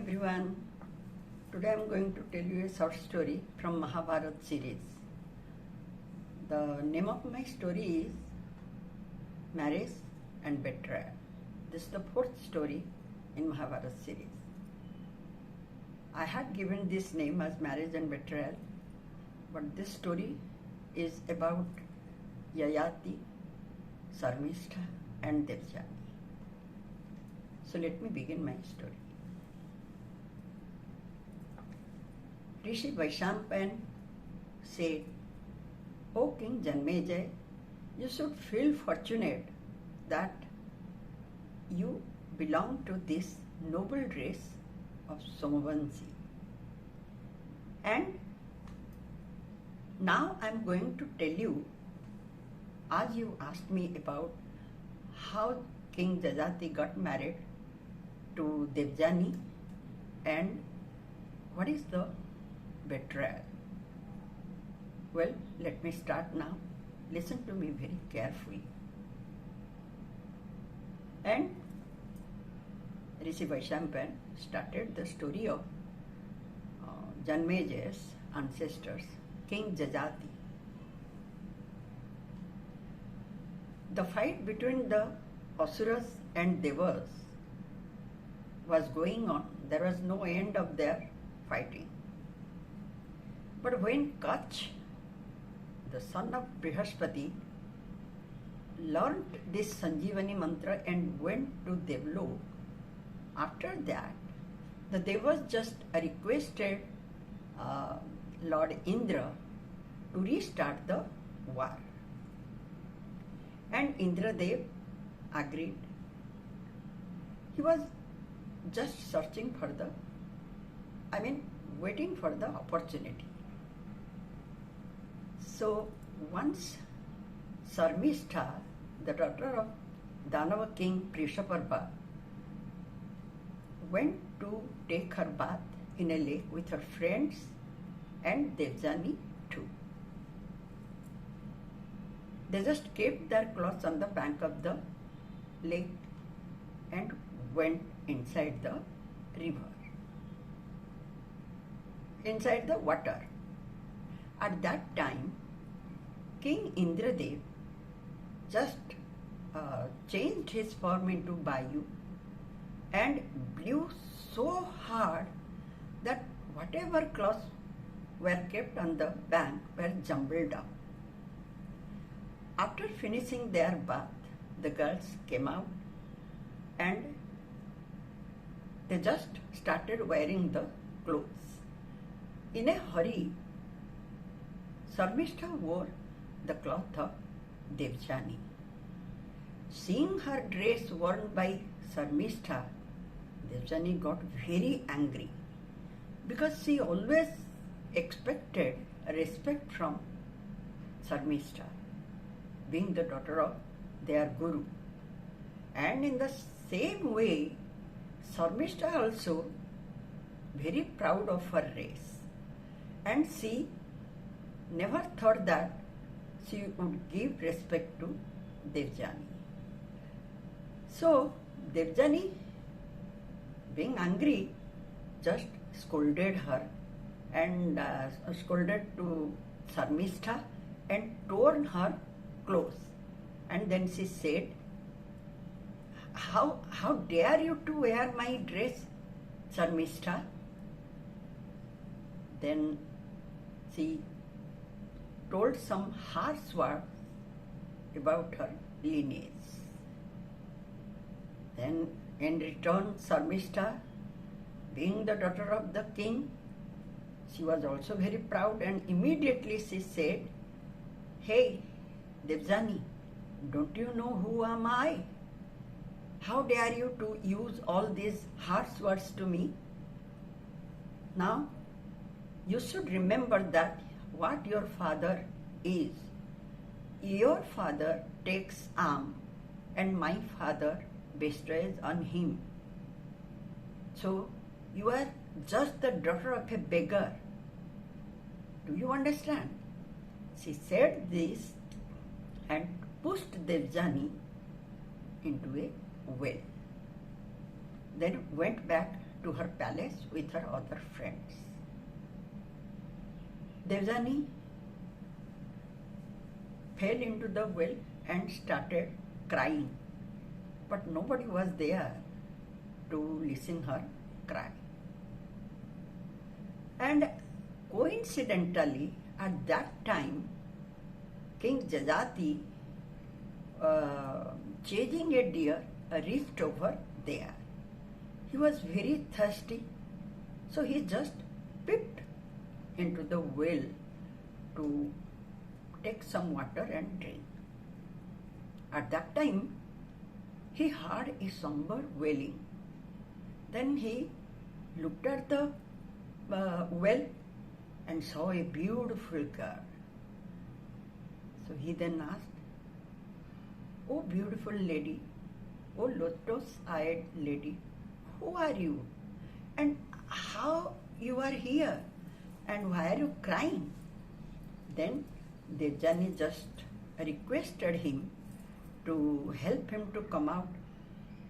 everyone. Today I am going to tell you a short story from Mahabharata series. The name of my story is Marriage and Betrayal. This is the fourth story in Mahabharata series. I had given this name as Marriage and Betrayal, but this story is about Yayati, Sarmistha and Devjani. So let me begin my story. Rishi Vaishnavan said, "O King Janmejay, you should feel fortunate that you belong to this noble race of Somavanshi. And now I am going to tell you, as you asked me about how King Yayati got married to Devjani and what is the betrayal. Well, let me start now. Listen to me very carefully." And Rishi Vaishnavan started the story of Janmejay's ancestors, King Yayati. The fight between the Asuras and Devas was going on. There was no end of their fighting. But when Kach, the son of Brihaspati, learnt this Sanjeevani mantra and went to Devlok, after that, the Devas just requested Lord Indra to restart the war. And Indradev agreed. He was just searching for waiting for the opportunity. So once Sarmistha, the daughter of Danava king Prishaparva, went to take her bath in a lake with her friends and Devjani too. They just kept their clothes on the bank of the lake and went inside the river, inside the water. At that time, King Indradev just changed his form into Vayu and blew so hard that whatever clothes were kept on the bank were jumbled up. After finishing their bath, the girls came out and they just started wearing the clothes. In a hurry, Sarmistha wore the cloth of Devjani. Seeing her dress worn by Sarmistha, Devjani got very angry because she always expected respect from Sarmistha, being the daughter of their guru. And in the same way, Sarmistha also very proud of her race, and she never thought that she would give respect to Devjani. So Devjani, being angry, just scolded her and scolded to Sarmistha and torn her clothes. And then she said, How dare you to wear my dress, Sarmistha? Then she told some harsh words about her lineage. Then in return, Sarmistha, being the daughter of the king, she was also very proud, and immediately she said, "Hey, Devjani, don't you know who am I? How dare you to use all these harsh words to me? Now, you should remember that what your father is. Your father takes alms and my father bestows on him. So, you are just the daughter of a beggar. Do you understand?" She said this and pushed Devjani into a well. Then went back to her palace with her other friends. Devjani fell into the well and started crying, but nobody was there to listen her cry. And coincidentally, at that time, King Yayati, chasing a deer, reached over there. He was very thirsty, so he just peeped into the well to take some water and drink. At that time, he heard a somber wailing. Then he looked at the well and saw a beautiful girl. So he then asked, "Oh beautiful lady, oh lotus-eyed lady, who are you? And how you are here? And why are you crying?" Then Devjani just requested him to help him to come out,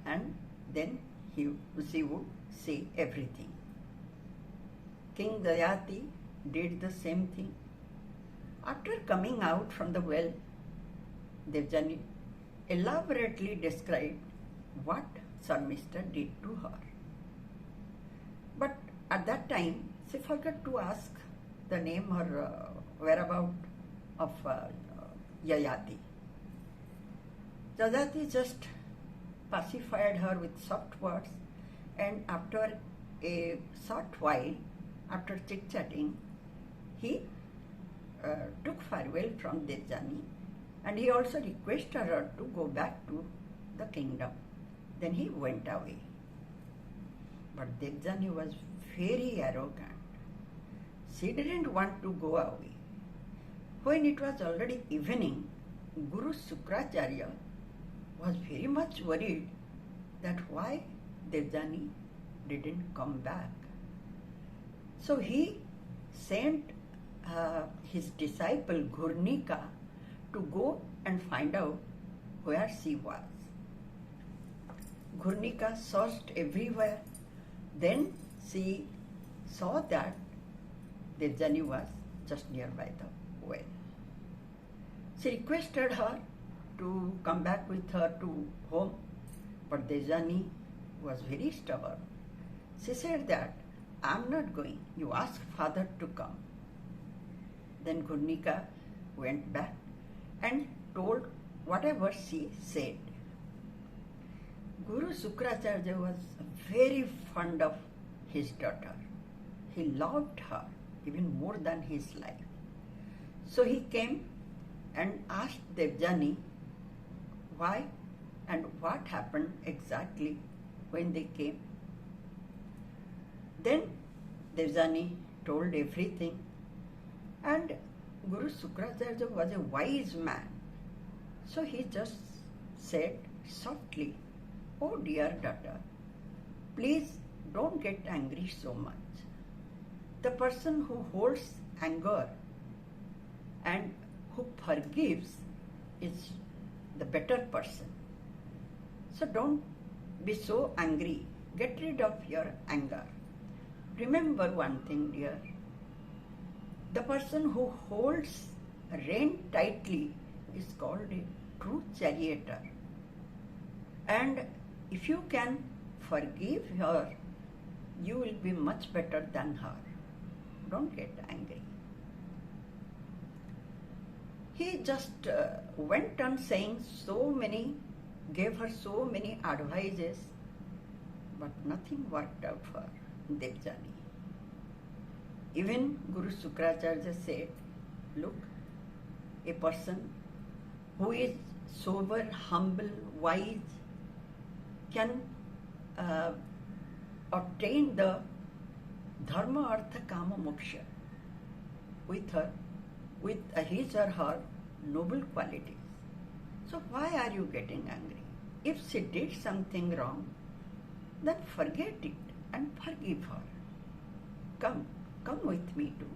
and then she would say everything. King Yayati did the same thing. After coming out from the well, Devjani elaborately described what Sarmishta did to her. But at that time, she forgot to ask the name or whereabout of Yayati. Yayati just pacified her with soft words, and after a short while, after chit-chatting, he took farewell from Devjani, and he also requested her to go back to the kingdom. Then he went away. But Devjani was very arrogant. She didn't want to go away. When it was already evening, Guru Sukracharya was very much worried that why Devjani didn't come back. So he sent his disciple Ghurnika to go and find out where she was. Ghurnika searched everywhere. Then she saw that Devjani was just nearby the well. She requested her to come back with her to home, but Devjani was very stubborn. She said that, "I'm not going. You ask father to come." Then Ghurnika went back and told whatever she said. Guru Sukracharya was very fond of his daughter. He loved her even more than his life. So he came and asked Devjani why and what happened exactly when they came. Then Devjani told everything, and Guru Sukracharya was a wise man. So he just said softly, "Oh dear daughter, please don't get angry so much. The person who holds anger and who forgives is the better person. So don't be so angry. Get rid of your anger. Remember one thing, dear. The person who holds rein tightly is called a true charioteer. And if you can forgive her, you will be much better than her. Don't get angry." He just went on saying gave her so many advices, but nothing worked out for Devjani. Even Guru Sukracharya said, "Look, a person who is sober, humble, wise, can obtain the dharma, artha, kama, moksha with his or her noble qualities. So why are you getting angry? If she did something wrong, then forget it and forgive her. Come with me to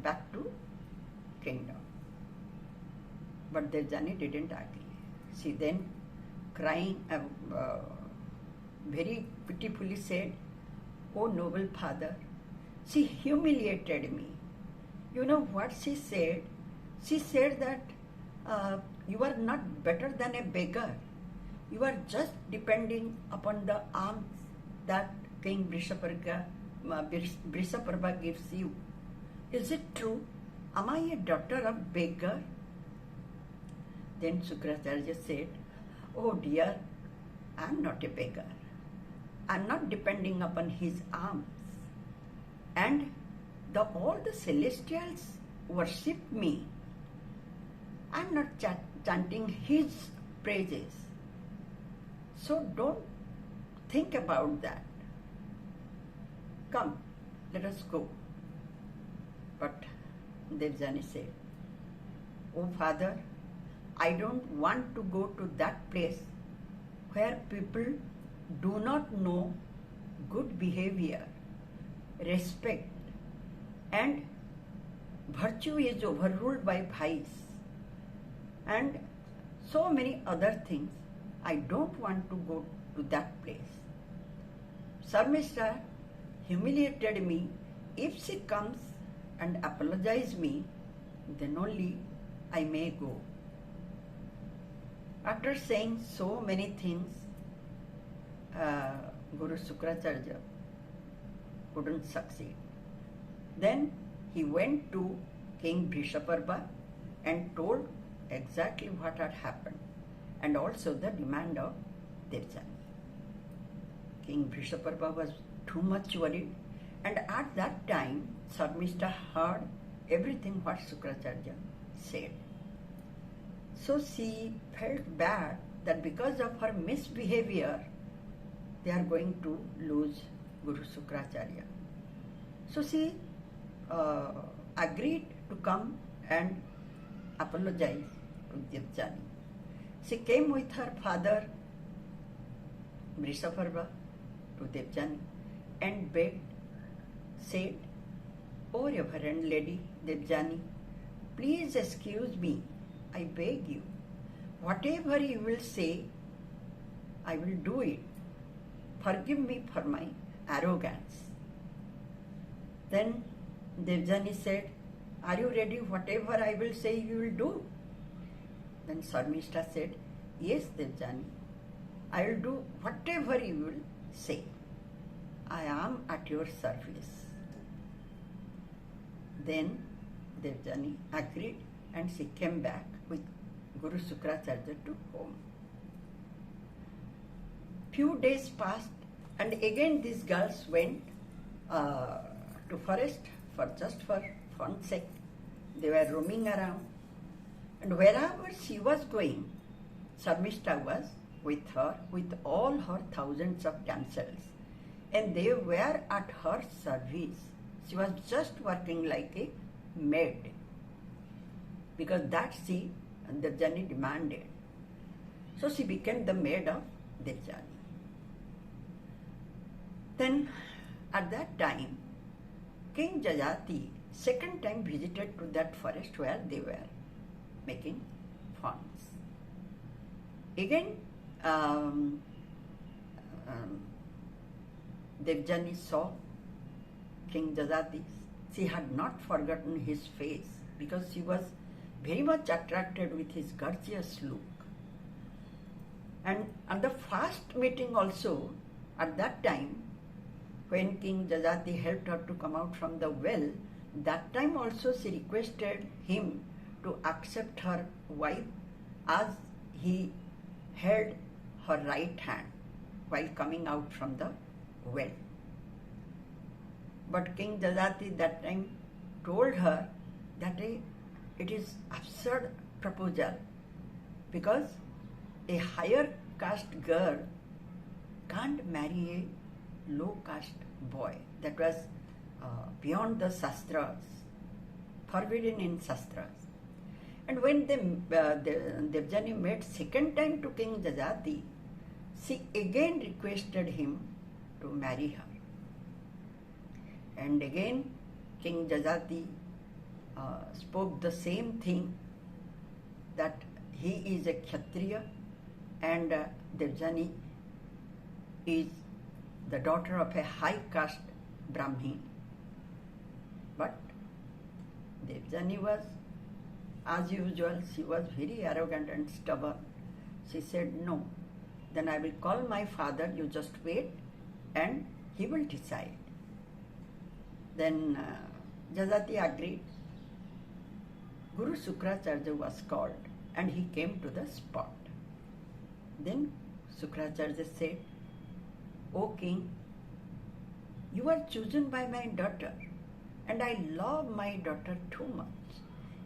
back to kingdom." But Devjani didn't agree. She then, crying, very pitifully said, "O noble father, she humiliated me." You know what she said? She said that you are not better than a beggar. You are just depending upon the alms that King Brishaparva gives you. Is it true? Am I a daughter of beggar? Then Shukracharya said, "Oh dear, I am not a beggar. I am not depending upon his alms. And all the celestials worship me. I am not chanting his praises. So don't think about that. Come, let us go." But Devjani said, "Oh father, I don't want to go to that place where people do not know good behavior, respect, and virtue is overruled by vice, and so many other things. I don't want to go to that place. Sarmishra humiliated me. If she comes and apologizes me, then only I may go." After saying so many things, Guru Shukracharya couldn't succeed. Then he went to King Brishaparva and told exactly what had happened and also the demand of Devjani. King Brishaparva was too much worried, and at that time Sarmishta heard everything what Shukracharya said. So she felt bad that because of her misbehavior, they are going to lose Guru Shukracharya. So she agreed to come and apologize to Devjani. She came with her father Brishaparva to Devjani and begged, said, "O Reverend Lady Devjani, please excuse me, I beg you. Whatever you will say, I will do it. Forgive me for my arrogance." Then Devjani said, "Are you ready? Whatever I will say, you will do?" Then Sarmishta said, "Yes, Devjani, I will do whatever you will say. I am at your service." Then Devjani agreed and she came back with Guru Shukracharya to home. Few days passed and again these girls went to forest for fun's sake. They were roaming around, and wherever she was going, Sarmishta was with her with all her thousands of damsels, and they were at her service. She was just working like a maid because that she and Devjani demanded. So she became the maid of Devjani. Then at that time, King Yayati second time visited to that forest where they were making fawns. Again, Devjani saw King Yayati. She had not forgotten his face because she was very much attracted with his gorgeous look. And on the first meeting also, at that time, when King Yayati helped her to come out from the well, that time also she requested him to accept her wife as he held her right hand while coming out from the well. But King Yayati that time told her that it is absurd proposal because a higher caste girl can't marry a low caste boy. That was beyond the Shastras, forbidden in Shastras. And when Devjani met second time to King Yayati, she again requested him to marry her. And again King Yayati spoke the same thing, that he is a Kshatriya and Devjani is the daughter of a high caste Brahmin. But Devjani was, as usual, she was very arrogant and stubborn. She said, no, then I will call my father, you just wait and he will decide. Then Yayati agreed. Guru Sukracharya was called and he came to the spot. Then Sukracharya said, O king, you are chosen by my daughter and I love my daughter too much.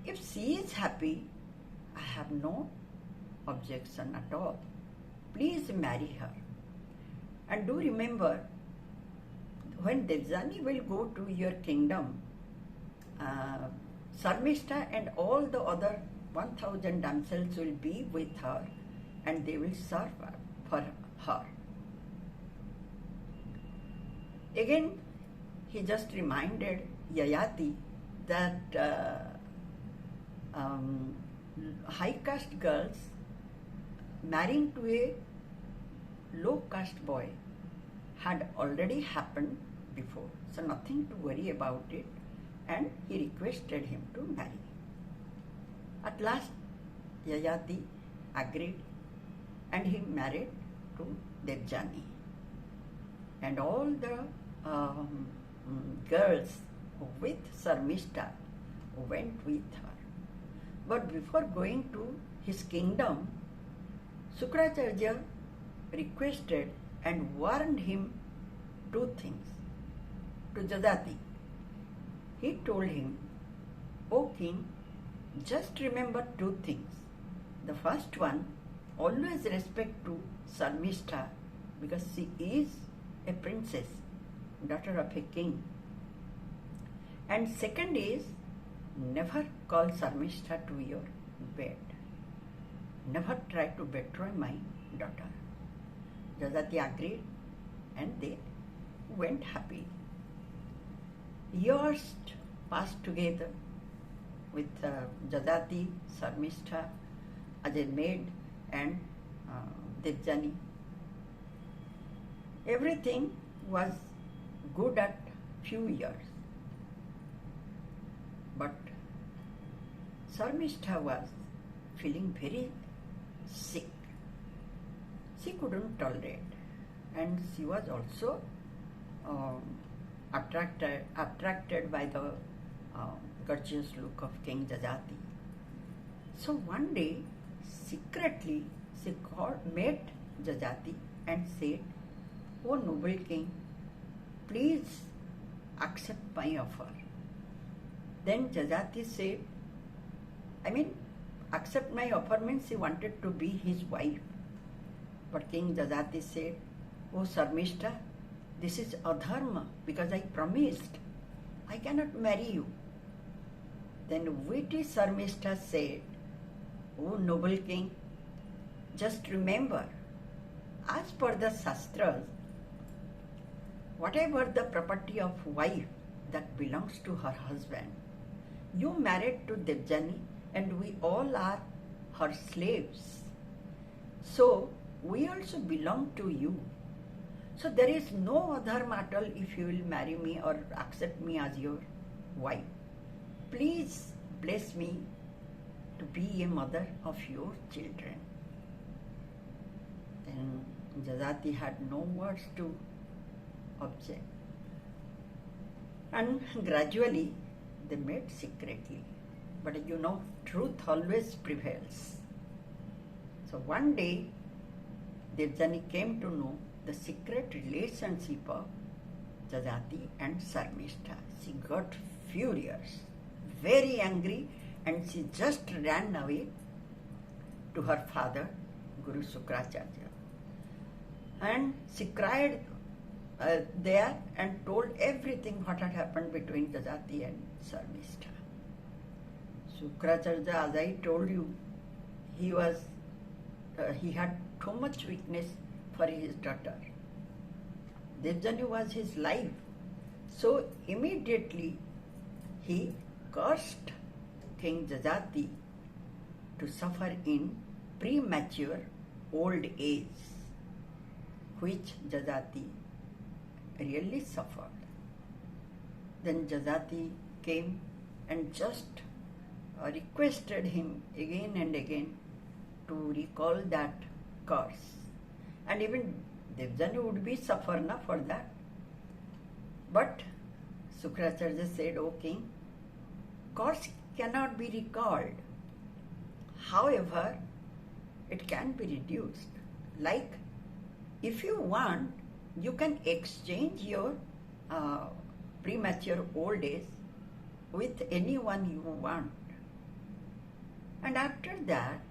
If she is happy, I have no objection at all. Please marry her. And do remember, when Devjani will go to your kingdom, Sarmishta and all the other 1000 damsels will be with her and they will serve for her. Again, he just reminded Yayati that high caste girls marrying to a low caste boy had already happened before, so nothing to worry about it, and he requested him to marry. At last, Yayati agreed and he married to Devjani. And all the girls with Sarmishta went with her. But before going to his kingdom, Sukracharya requested and warned him two things to Yayati. He told him, O king, just remember two things. The first one, always respect to Sarmishta because she is a princess, daughter of a king. And second is, never call Sarmishta to your bed. Never try to betray my daughter. Yayati agreed and they went happy. Years passed together with Yayati, Sarmishta as a maid and Devjani. Everything was good at few years. But Sarmishta was feeling very sick. She couldn't tolerate and she was also attracted by the gorgeous look of King Yayati. So one day, secretly, she met Yayati and said, O noble king, please accept my offer. Then Yayati said, accept my offer means she wanted to be his wife. But King Yayati said, O Sarmishta, this is adharma because I promised. I cannot marry you. Then witty Sarmishta said, O noble king, just remember, as per the Shastras, whatever the property of wife that belongs to her husband, you married to Devjani and we all are her slaves. So we also belong to you. So there is no adharma at all if you will marry me or accept me as your wife. Please bless me to be a mother of your children. Then Yayati had no words to object. And gradually they met secretly. But you know, truth always prevails. So one day, Devjani came to know the secret relationship of Yayati and Sarmishta. She got furious, very angry, and she just ran away to her father, Guru Sukracharya. And she cried there and told everything what had happened between Yayati and Sarmishta. Sukracharya, as I told you, he had too much weakness for his daughter. Devjani was his life. So immediately he cursed King Yayati to suffer in premature old age. which Yayati really suffered. Then Yayati came and just requested him again and again to recall that curse. And even Devjani would be suffer na for that. But Sukracharya said, O king, curse cannot be recalled. However, it can be reduced. Like, if you want, you can exchange your premature old age with anyone you want. And after that,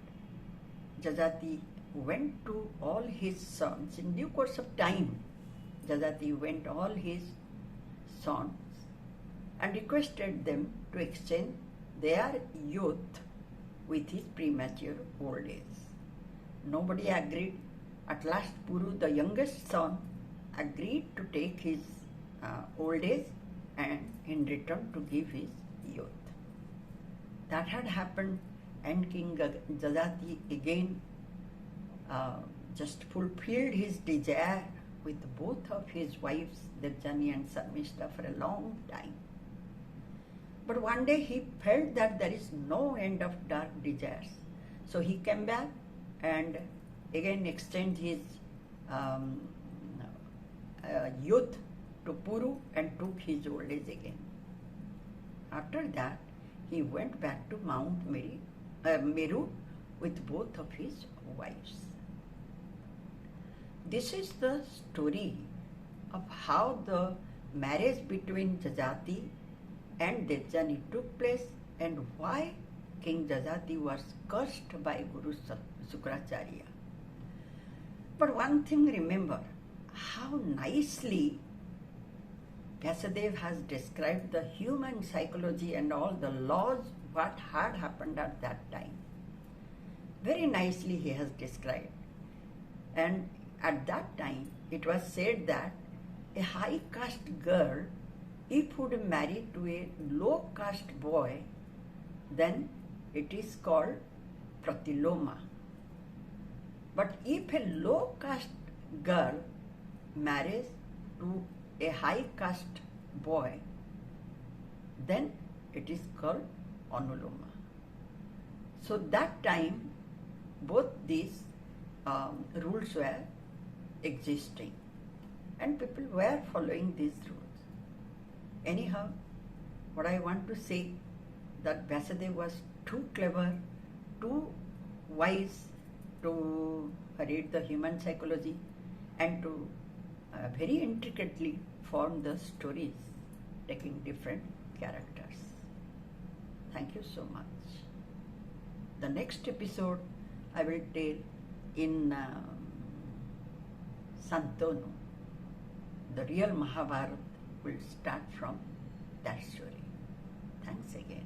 Yayati went to all his sons. In due course of time, Yayati went all his sons and requested them to exchange their youth with his premature old age. Nobody agreed. At last, Puru, the youngest son, agreed to take his old age and in return to give his youth. That had happened, and King Yayati again just fulfilled his desire with both of his wives, Devjani and Sarmishta, for a long time. But one day he felt that there is no end of dark desires. So he came back and again exchanged his youth to Puru and took his old age again. After that, he went back to Mount Meru with both of his wives. This is the story of how the marriage between Yayati and Devjani took place and why King Yayati was cursed by Guru Sukracharya. But one thing remember, how nicely Vyasadeva has described the human psychology and all the laws, what had happened at that time. Very nicely he has described. And at that time, it was said that a high caste girl, if would marry to a low caste boy, then it is called pratiloma. But if a low caste girl marries to a high caste boy, then it is called anuloma. So that time, both these rules were existing and people were following these rules. Anyhow, what I want to say, that Vyasadeva was too clever, too wise to read the human psychology and to very intricately form the stories taking different characters. Thank you so much. The next episode I will tell in Santanu. The real Mahabharata will start from that story. Thanks again.